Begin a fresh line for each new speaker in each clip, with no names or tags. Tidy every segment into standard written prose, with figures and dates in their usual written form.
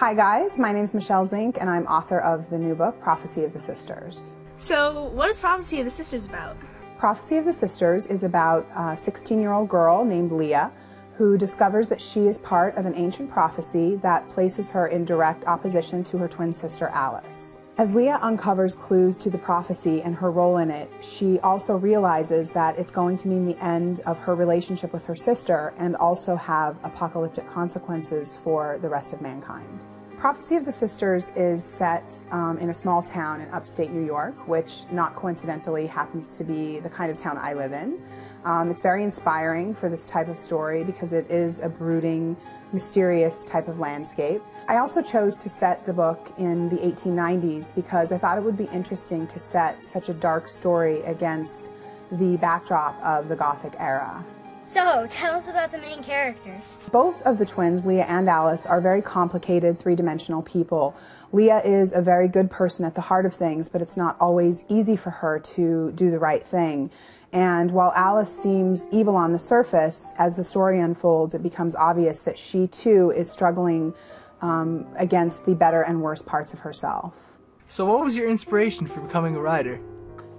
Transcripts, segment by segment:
Hi guys, my name is Michelle Zink and I'm author of the new book, Prophecy of the Sisters.
So what is Prophecy of the Sisters about?
Prophecy of the Sisters is about a 16-year-old girl named Leah who discovers that she is part of an ancient prophecy that places her in direct opposition to her twin sister Alice. As Leah uncovers clues to the prophecy and her role in it, she also realizes that it's going to mean the end of her relationship with her sister and also have apocalyptic consequences for the rest of mankind. Prophecy of the Sisters is set in a small town in upstate New York, which not coincidentally happens to be the kind of town I live in. It's very inspiring for this type of story because it is a brooding, mysterious type of landscape. I also chose to set the book in the 1890s because I thought it would be interesting to set such a dark story against the backdrop of the Gothic era.
So, tell us about the main characters.
Both of the twins, Leah and Alice, are very complicated, three-dimensional people. Leah is a very good person at the heart of things, but it's not always easy for her to do the right thing. And while Alice seems evil on the surface, as the story unfolds, it becomes obvious that she too is struggling against the better and worse parts of herself.
So what was your inspiration for becoming a writer?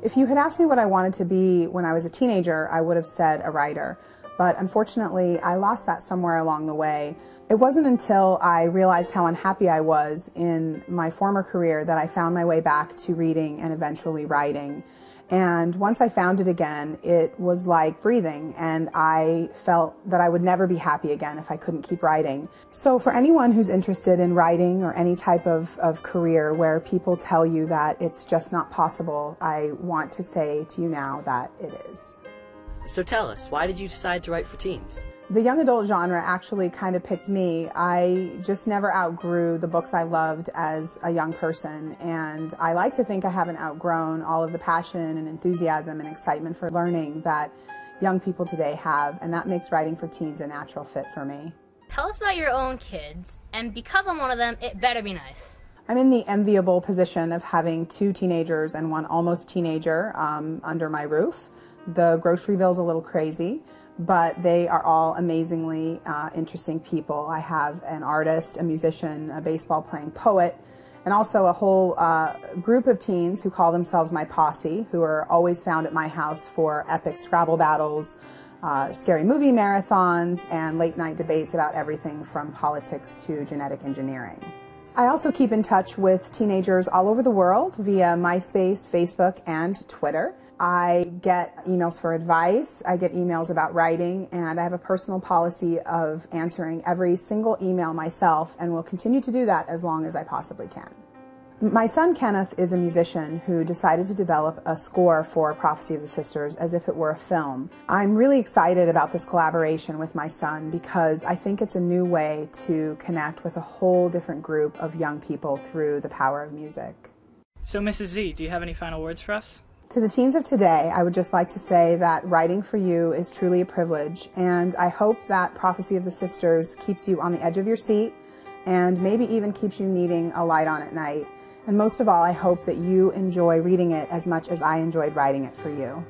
If you had asked me what I wanted to be when I was a teenager, I would have said a writer. But unfortunately, I lost that somewhere along the way. It wasn't until I realized how unhappy I was in my former career that I found my way back to reading and eventually writing. And once I found it again, it was like breathing, and I felt that I would never be happy again if I couldn't keep writing. So for anyone who's interested in writing or any type of career where people tell you that it's just not possible, I want to say to you now that it is.
So tell us, why did you decide to write for teens?
The young adult genre actually kind of picked me. I just never outgrew the books I loved as a young person, and I like to think I haven't outgrown all of the passion and enthusiasm and excitement for learning that young people today have, and that makes writing for teens a natural fit for me.
Tell us about your own kids, and because I'm one of them, it better be nice.
I'm in the enviable position of having two teenagers and one almost teenager under my roof. The grocery bill's a little crazy, but they are all amazingly interesting people. I have an artist, a musician, a baseball-playing poet, and also a whole group of teens who call themselves my posse, who are always found at my house for epic Scrabble battles, scary movie marathons, and late-night debates about everything from politics to genetic engineering. I also keep in touch with teenagers all over the world via MySpace, Facebook, and Twitter. I get emails for advice, I get emails about writing, and I have a personal policy of answering every single email myself and will continue to do that as long as I possibly can. My son Kenneth is a musician who decided to develop a score for Prophecy of the Sisters as if it were a film. I'm really excited about this collaboration with my son because I think it's a new way to connect with a whole different group of young people through the power of music.
So Mrs. Z, do you have any final words for us?
To the teens of today, I would just like to say that writing for you is truly a privilege, and I hope that Prophecy of the Sisters keeps you on the edge of your seat and maybe even keeps you needing a light on at night. And most of all, I hope that you enjoy reading it as much as I enjoyed writing it for you.